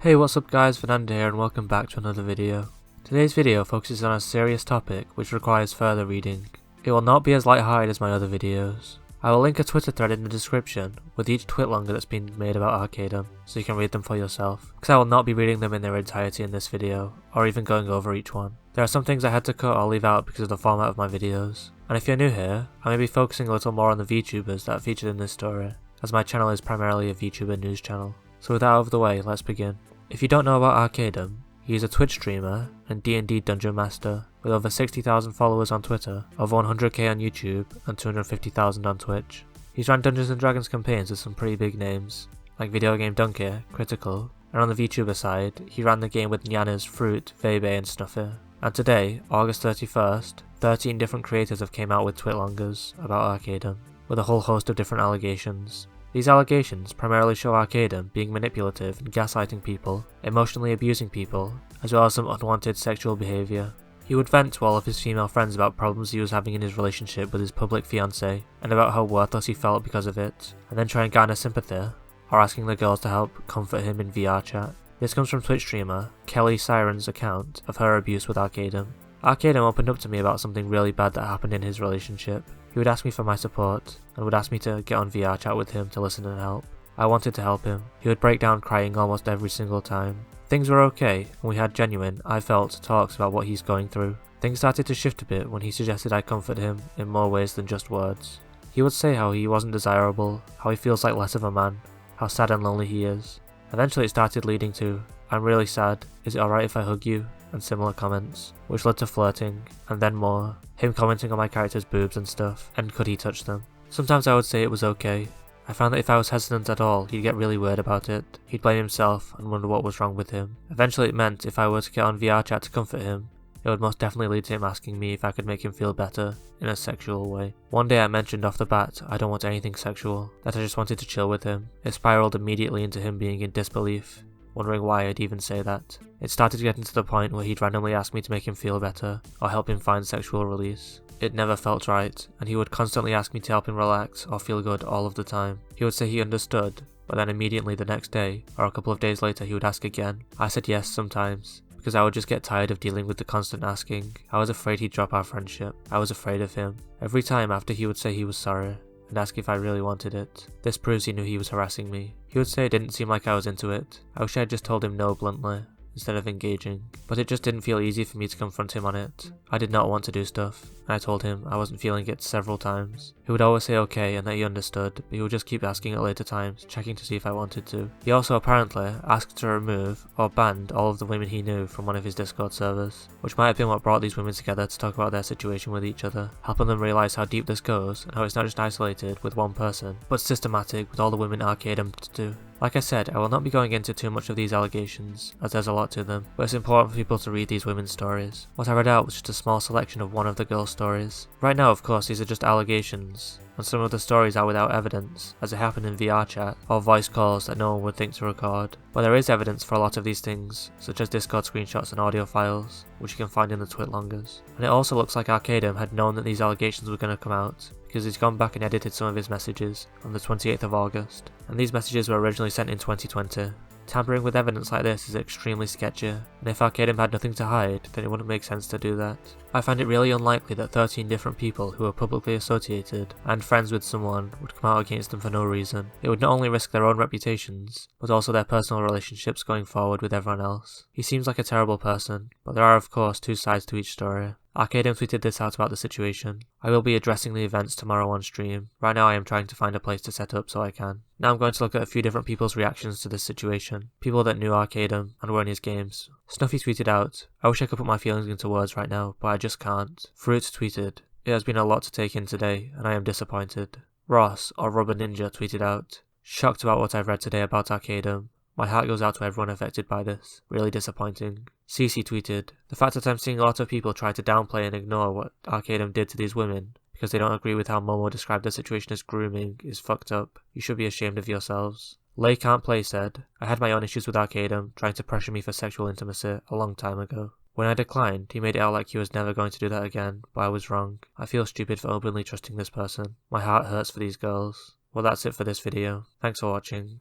Hey, what's up guys, venandr here and welcome back to another video. Today's video focuses on a serious topic which requires further reading. It will not be as lighthearted as my other videos. I will link a Twitter thread in the description with each twitlonger that's been made about Arcadum, so you can read them for yourself, because I will not be reading them in their entirety in this video, or even going over each one. There are some things I had to cut or leave out because of the format of my videos, and if you're new here, I may be focusing a little more on the VTubers that are featured in this story, as my channel is primarily a VTuber news channel. So with that out of the way, let's begin. If you don't know about Arcadum, he is a Twitch streamer and DnD Dungeon Master with over 60,000 followers on Twitter, over 100k on YouTube and 250,000 on Twitch. He's ran Dungeons & Dragons campaigns with some pretty big names, like Video Game Donkey, Critical, and on the VTuber side, he ran the game with Nyanas, Fruit, Vebe and Snuffy. And today, August 31st, 13 different creators have came out with twitlongers about Arcadum, with a whole host of different allegations. These allegations primarily show Arcadum being manipulative and gaslighting people, emotionally abusing people, as well as some unwanted sexual behaviour. He would vent to all of his female friends about problems he was having in his relationship with his public fiancée, and about how worthless he felt because of it, and then try and garner sympathy, or asking the girls to help comfort him in VR chat. This comes from Twitch streamer Kelly Siren's account of her abuse with Arcadum. Arcadum opened up to me about something really bad that happened in his relationship. He would ask me for my support, and would ask me to get on VR chat with him to listen and help. I wanted to help him. He would break down crying almost every single time. Things were okay, and we had genuine, I felt, talks about what he's going through. Things started to shift a bit when he suggested I comfort him in more ways than just words. He would say how he wasn't desirable, how he feels like less of a man, how sad and lonely he is. Eventually it started leading to, "I'm really sad, is it alright if I hug you?" and similar comments, which led to flirting, and then more, him commenting on my character's boobs and stuff, and could he touch them. Sometimes I would say it was okay. I found that if I was hesitant at all, he'd get really weird about it. He'd blame himself and wonder what was wrong with him. Eventually it meant if I were to get on VR chat to comfort him, it would most definitely lead to him asking me if I could make him feel better, in a sexual way. One day I mentioned off the bat I don't want anything sexual, that I just wanted to chill with him. It spiraled immediately into him being in disbelief, wondering why I'd even say that. It started getting to the point where he'd randomly ask me to make him feel better, or help him find sexual release. It never felt right, and he would constantly ask me to help him relax or feel good all of the time. He would say he understood, but then immediately the next day, or a couple of days later, he would ask again. I said yes sometimes, because I would just get tired of dealing with the constant asking. I was afraid he'd drop our friendship. I was afraid of him. Every time after he would say he was sorry, and ask if I really wanted it. This proves he knew he was harassing me. He would say it didn't seem like I was into it. I wish I had just told him no bluntly, instead of engaging. But it just didn't feel easy for me to confront him on it. I did not want to do stuff, and I told him I wasn't feeling it several times. He would always say okay and that he understood, but he would just keep asking at later times, checking to see if I wanted to. He also apparently asked to remove or banned all of the women he knew from one of his Discord servers, which might have been what brought these women together to talk about their situation with each other, helping them realise how deep this goes and how it's not just isolated with one person, but systematic with all the women Arcadum to do. Like I said, I will not be going into too much of these allegations, as there's a lot to them, but it's important for people to read these women's stories. What I read out was just a small selection of one of the girls' stories. Right now, of course, these are just allegations, and some of the stories are without evidence, as it happened in VR chat, or voice calls that no one would think to record. But there is evidence for a lot of these things, such as Discord screenshots and audio files, which you can find in the twitlongers. And it also looks like Arcadum had known that these allegations were going to come out, because he's gone back and edited some of his messages on the 28th of August, and these messages were originally sent in 2020. Tampering with evidence like this is extremely sketchy, and if Arcadum had nothing to hide, then it wouldn't make sense to do that. I find it really unlikely that 13 different people who are publicly associated and friends with someone would come out against them for no reason. It would not only risk their own reputations, but also their personal relationships going forward with everyone else. He seems like a terrible person, but there are of course two sides to each story. Arcadum tweeted this out about the situation. I will be addressing the events tomorrow on stream. Right now I am trying to find a place to set up so I can. Now I'm going to look at a few different people's reactions to this situation. People that knew Arcadum and were in his games. Snuffy tweeted out, "I wish I could put my feelings into words right now, but I just can't." Fruit tweeted, "It has been a lot to take in today, and I am disappointed." Ross, or Rubber Ninja, tweeted out, "Shocked about what I've read today about Arcadum. My heart goes out to everyone affected by this. Really disappointing." CC tweeted, "The fact that I'm seeing a lot of people try to downplay and ignore what Arcadum did to these women because they don't agree with how Momo described the situation as grooming is fucked up. You should be ashamed of yourselves." Lay Can't Play said, "I had my own issues with Arcadum trying to pressure me for sexual intimacy a long time ago. When I declined, he made it out like he was never going to do that again, but I was wrong. I feel stupid for openly trusting this person. My heart hurts for these girls." Well, that's it for this video. Thanks for watching.